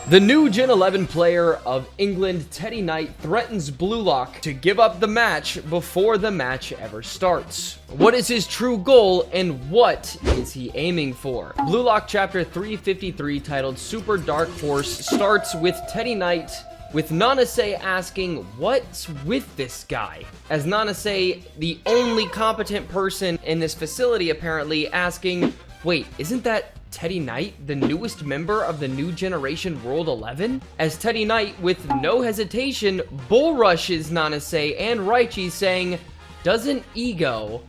The new Gen 11 player of England, Teddy Knight, threatens Blue Lock to give up the match before the match ever starts. What is his true goal and what is he aiming for? Blue Lock Chapter 353, titled Super Dark Force, starts with Teddy Knight with Nanase asking, what's with this guy? As Nanase, the only competent person in this facility apparently, asking, wait, isn't that Teddy Knight, the newest member of the new generation World 11? As Teddy Knight, with no hesitation, bull rushes Nanase and Raichi, saying, doesn't ego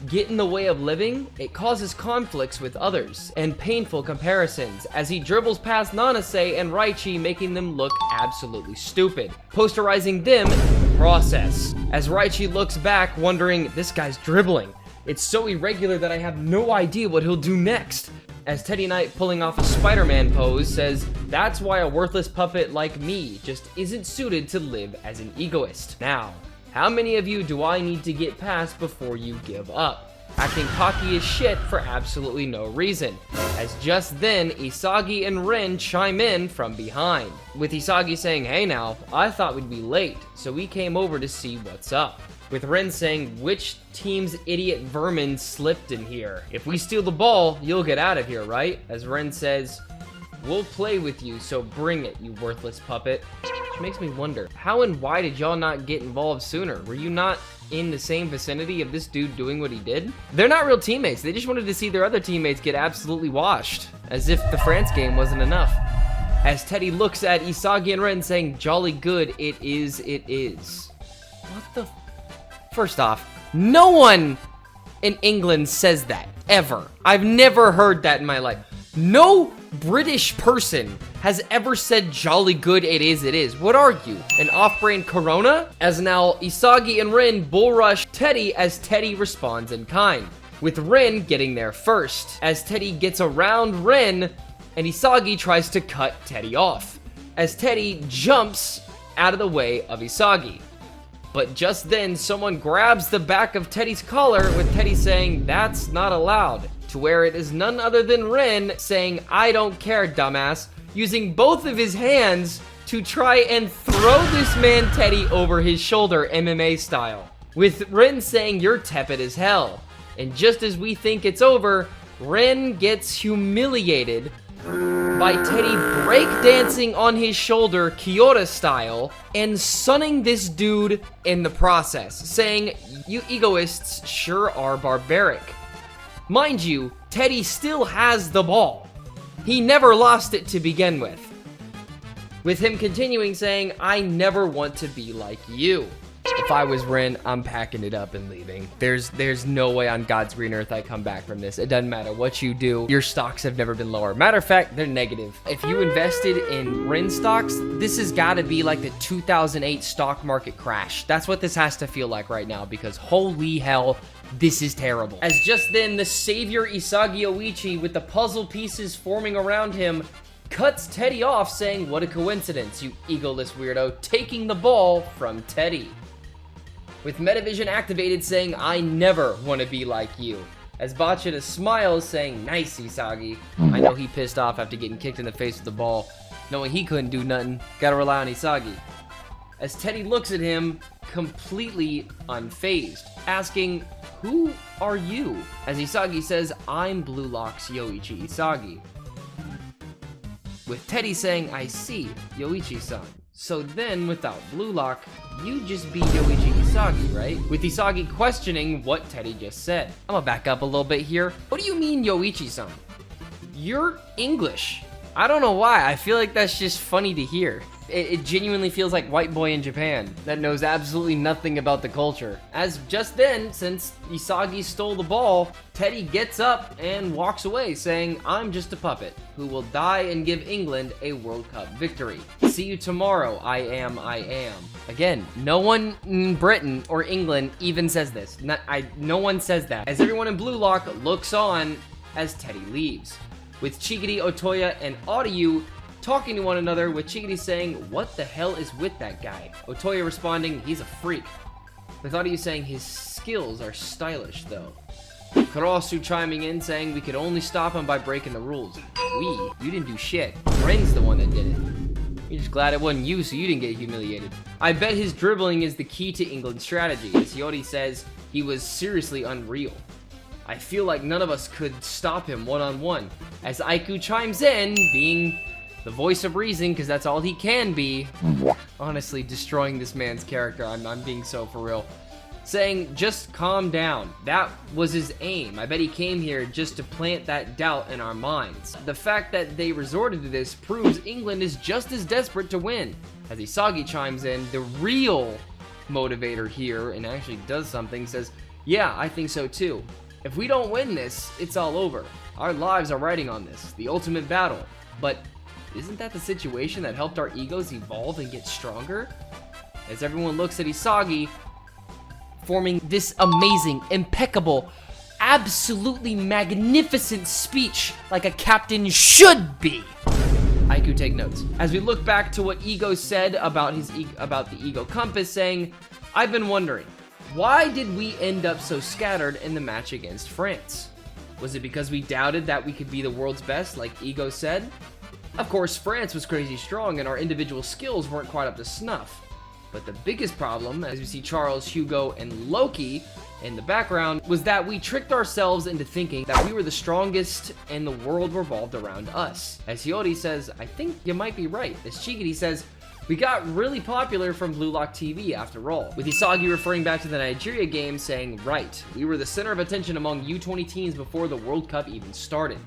get in the way of living? It causes conflicts with others and painful comparisons, as he dribbles past Nanase and Raichi, making them look absolutely stupid, posterizing them in the process. As Raichi looks back, wondering, this guy's dribbling. It's so irregular that I have no idea what he'll do next. As Teddy Knight, pulling off a Spider-Man pose, says, that's why a worthless puppet like me just isn't suited to live as an egoist. Now, how many of you do I need to get past before you give up? Acting cocky as shit for absolutely no reason. As just then, Isagi and Ren chime in from behind, with Isagi saying, hey now, I thought we'd be late, so we came over to see what's up. With Ren saying, which team's idiot vermin slipped in here? If we steal the ball, you'll get out of here, right? As Ren says, we'll play with you, so bring it, you worthless puppet. Which makes me wonder, how and why did y'all not get involved sooner? Were you not in the same vicinity of this dude doing what he did? They're not real teammates. They just wanted to see their other teammates get absolutely washed, as if the France game wasn't enough. As Teddy looks at Isagi and Ren saying, jolly good, it is. What the First off, no one in England says that, ever. I've never heard that in my life. No British person has ever said jolly good it is. What are you, an off-brand Corona? As now Isagi and Ren bull rush Teddy, as Teddy responds in kind, with Ren getting there first. As Teddy gets around Ren, and Isagi tries to cut Teddy off, as Teddy jumps out of the way of Isagi. But just then, someone grabs the back of Teddy's collar, with Teddy saying, that's not allowed, to where it is none other than Ren saying, I don't care, dumbass, using both of his hands to try and throw this man Teddy over his shoulder, MMA style. With Ren saying, you're tepid as hell. And just as we think it's over, Ren gets humiliated by Teddy breakdancing on his shoulder, Kyoto style, and sunning this dude in the process, saying, you egoists sure are barbaric. Mind you, Teddy still has the ball. He never lost it to begin with him continuing saying, I never want to be like you. If I was Ren, I'm packing it up and leaving. There's no way on God's green earth I come back from this. It doesn't matter what you do. Your stocks have never been lower. Matter of fact, they're negative. If you invested in Ren stocks, this has got to be like the 2008 stock market crash. That's what this has to feel like right now, because holy hell, this is terrible. As just then, the savior Isagi Oichi, with the puzzle pieces forming around him, cuts Teddy off, saying, what a coincidence, you egoless weirdo, taking the ball from Teddy. With Metavision activated, saying, I never want to be like you. As Bachita smiles, saying, nice, Isagi. I know he pissed off after getting kicked in the face with the ball, knowing he couldn't do nothing. Gotta rely on Isagi. As Teddy looks at him, completely unfazed, asking, who are you? As Isagi says, I'm Blue Lock's Yoichi Isagi. With Teddy saying, I see, Yoichi-san. So then, without Blue Lock, you just be Yoichi Isagi, right? With Isagi questioning what Teddy just said. I'm gonna back up a little bit here. What do you mean, Yoichi-san? You're English. I don't know why. I feel like that's just funny to hear. It genuinely feels like white boy in Japan that knows absolutely nothing about the culture. As just then, since Isagi stole the ball, Teddy gets up and walks away, saying, I'm just a puppet who will die and give England a World Cup victory. See you tomorrow, I am. Again, no one in Britain or England even says this. No one says that. As everyone in Blue Lock looks on as Teddy leaves, with Chigiri, Otoya, and Auryu talking to one another, with Chigiri saying, what the hell is with that guy? Otoya responding, he's a freak. With Auryu saying his skills are stylish though. Kurosu chiming in saying we could only stop him by breaking the rules. You didn't do shit. Ren's the one that did it. Just glad it wasn't you so you didn't get humiliated. I bet his dribbling is the key to England's strategy. As Yodi says, he was seriously unreal. I feel like none of us could stop him one-on-one. As Aiku chimes in, being the voice of reason, because that's all he can be. Honestly, destroying this man's character. I'm being so for real. Saying, just calm down. That was his aim. I bet he came here just to plant that doubt in our minds. The fact that they resorted to this proves England is just as desperate to win. As Isagi chimes in, the real motivator here, and actually does something, says, yeah, I think so too. If we don't win this, it's all over. Our lives are riding on this, the ultimate battle. But isn't that the situation that helped our egos evolve and get stronger? As everyone looks at Isagi, forming this amazing, impeccable, absolutely magnificent speech like a captain should be. Aiku, take notes. As we look back to what Ego said about the Ego Compass, saying, I've been wondering, why did we end up so scattered in the match against France? Was it because we doubted that we could be the world's best, like Ego said? Of course, France was crazy strong and our individual skills weren't quite up to snuff. But the biggest problem, as we see Charles, Hugo, and Loki in the background, was that we tricked ourselves into thinking that we were the strongest and the world revolved around us. As Hiyori says, I think you might be right. As Chigiri says, we got really popular from Blue Lock TV after all. With Isagi referring back to the Nigeria game saying, right, we were the center of attention among U20 teams before the World Cup even started.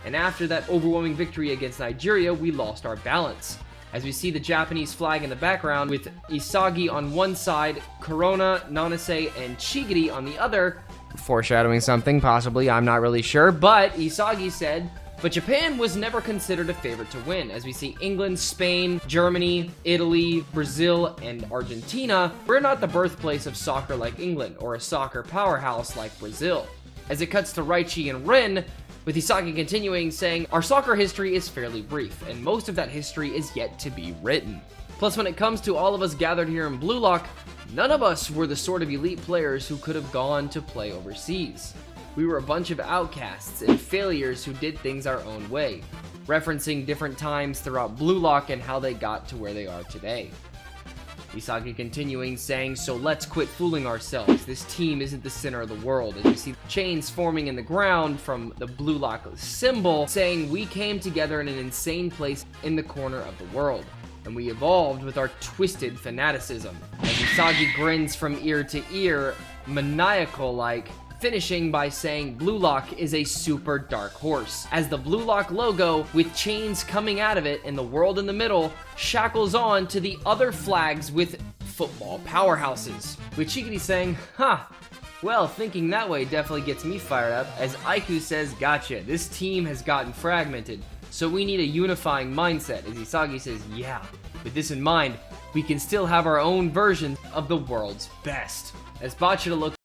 And after that overwhelming victory against Nigeria, we lost our balance. As we see the Japanese flag in the background with Isagi on one side, Corona, Nanase, and Chigiri on the other, foreshadowing something, possibly, I'm not really sure, but Isagi said, but Japan was never considered a favorite to win. As we see England, Spain, Germany, Italy, Brazil, and Argentina, we're not the birthplace of soccer like England, or a soccer powerhouse like Brazil. As it cuts to Raichi and Ren, with Isagi continuing saying, our soccer history is fairly brief, and most of that history is yet to be written. Plus, when it comes to all of us gathered here in Blue Lock, none of us were the sort of elite players who could have gone to play overseas. We were a bunch of outcasts and failures who did things our own way, referencing different times throughout Blue Lock and how they got to where they are today. Isagi continuing saying, so let's quit fooling ourselves. This team isn't the center of the world. As we see chains forming in the ground from the Blue Lock symbol, saying we came together in an insane place in the corner of the world. And we evolved with our twisted fanaticism. As Isagi grins from ear to ear, maniacal-like, finishing by saying Blue Lock is a super dark horse, as the Blue Lock logo, with chains coming out of it and the world in the middle, shackles on to the other flags with football powerhouses. With Chigiri saying, well, thinking that way definitely gets me fired up, as Aiku says, gotcha, this team has gotten fragmented, so we need a unifying mindset, as Isagi says, yeah, with this in mind, we can still have our own version of the world's best. As Bachita looks